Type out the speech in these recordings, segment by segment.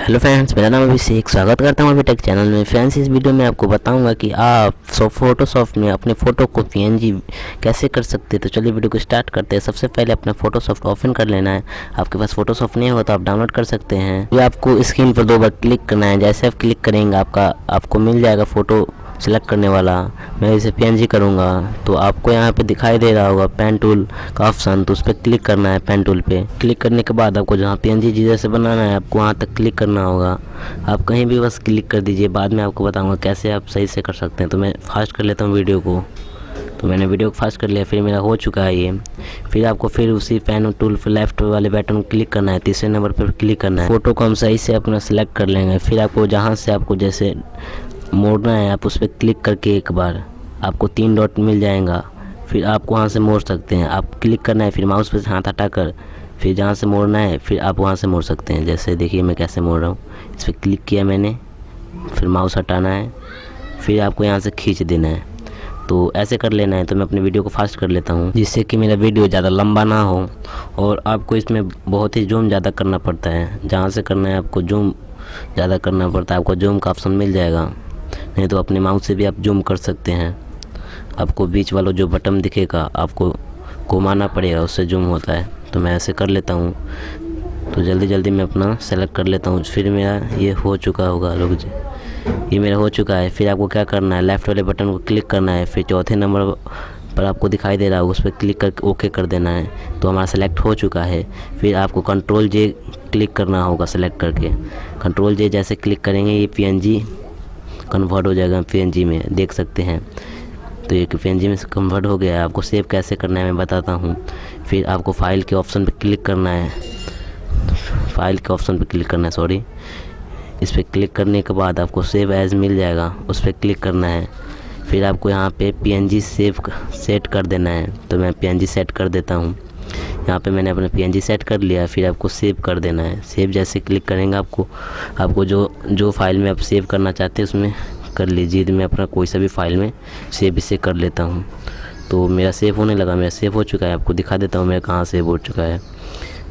Hello friends, मेरा नाम अभिषेक। स्वागत करता हूँ अभी टेक चैनल में। फ्रेंड्स, इस वीडियो में आपको बताऊंगा कि आप फोटोशॉप में अपने फ़ोटो को पीएनजी कैसे कर सकते हैं। तो चलिए वीडियो को स्टार्ट करते हैं। सबसे पहले अपना फोटोशॉप ओपन कर लेना है। आपके पास फोटोशॉप नहीं होगा तो आप डाउनलोड कर सकते हैं। फिर आपको स्क्रीन पर 2 बार क्लिक करना है। जैसे आप क्लिक करेंगे आपको मिल जाएगा फ़ोटो सेलेक्ट करने वाला। मैं इसे पीएनजी करूँगा तो आपको यहाँ पे दिखाई दे रहा होगा पेन टूल का ऑप्शन, तो उस पर क्लिक करना है। पेन टूल पे क्लिक करने के बाद आपको जहाँ पीएनजी जैसे बनाना है आपको वहाँ तक क्लिक करना होगा। आप कहीं भी बस क्लिक कर दीजिए, बाद में आपको बताऊँगा कैसे आप सही से कर सकते हैं। तो मैं फास्ट कर लेता हूँ वीडियो को। तो मैंने वीडियो को फास्ट कर लिया, फिर मेरा हो चुका है ये। फिर आपको फिर उसी पेन टूल पर लेफ्ट वाले बटन क्लिक करना है, तीसरे नंबर पर क्लिक करना है। फ़ोटो को हम सही से अपना सेलेक्ट कर लेंगे। फिर आपको जहाँ से आपको जैसे मोड़ना है आप उस पर क्लिक करके एक बार आपको 3 डॉट मिल जाएगा। फिर आप वहाँ से मोड़ सकते हैं। आप क्लिक करना है, फिर माउस पे से हाथ हटाकर फिर जहाँ से मोड़ना है फिर आप वहाँ से मोड़ सकते हैं। जैसे देखिए मैं कैसे मोड़ रहा हूँ। इस पर क्लिक किया मैंने, फिर माउस हटाना है, फिर आपको यहाँ से खींच देना है। तो ऐसे कर लेना है। तो मैं अपने वीडियो को फास्ट कर लेता हूँ जिससे कि मेरा वीडियो ज़्यादा लंबा ना हो। और आपको इसमें बहुत ही जूम ज़्यादा करना पड़ता है। जहाँ से करना है आपको जूम ज़्यादा करना पड़ता है। आपको जूम का ऑप्शन मिल जाएगा, नहीं तो अपने माउस से भी आप जूम कर सकते हैं। आपको बीच वाला जो बटन दिखेगा आपको घुमाना पड़ेगा, उससे जूम होता है। तो मैं ऐसे कर लेता हूँ। तो जल्दी जल्दी मैं अपना सेलेक्ट कर लेता हूँ। फिर मेरा ये हो चुका होगा, रुक जी, ये मेरा हो चुका है। फिर आपको क्या करना है, लेफ़्ट वाले बटन को क्लिक करना है। फिर चौथे नंबर पर आपको दिखाई दे रहा होगा, उस पर क्लिक करके ओके कर देना है। तो हमारा सेलेक्ट हो चुका है। फिर आपको कंट्रोल जे क्लिक करना होगा सेलेक्ट करके। कंट्रोल जे जैसे क्लिक करेंगे ये पीएनजी कन्वर्ट हो जाएगा पीएनजी में, देख सकते हैं। तो ये पीएनजी में कन्वर्ट हो गया है। आपको सेव कैसे करना है मैं बताता हूँ। फिर आपको फाइल के ऑप्शन पे क्लिक करना है, सॉरी। इस पर क्लिक करने के बाद आपको सेव एज मिल जाएगा, उस पर क्लिक करना है। फिर आपको यहाँ पे पीएनजी सेट कर देना है। तो मैं पीएनजी सेट कर देता हूँ। यहाँ पे मैंने अपना पीएनजी सेट कर लिया। फिर आपको सेव कर देना है। सेव जैसे क्लिक करेंगे आपको जो फाइल में आप सेव करना चाहते हैं उसमें कर लीजिए। तो मैं अपना कोई सा भी फाइल में सेव इसे कर लेता हूँ। तो मेरा सेव होने लगा, मेरा सेव हो चुका है। आपको दिखा देता हूँ मेरा कहाँ सेव हो चुका है।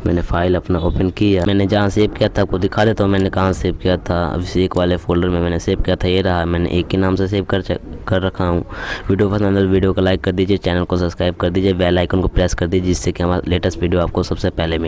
मैंने फ़ाइल अपना ओपन किया, मैंने जहाँ सेव किया था आपको दिखा देता हूँ मैंने कहाँ सेव किया था। अभिषेक वाले फ़ोल्डर में मैंने सेव किया था, ये रहा। मैंने एक ही नाम से सेव कर रखा हूँ। वीडियो पसंद है वीडियो को लाइक कर दीजिए, चैनल को सब्सक्राइब कर दीजिए, बेल आइकन को प्रेस कर दीजिए जिससे कि हमारा लेटेस्ट वीडियो आपको सबसे पहले मिले।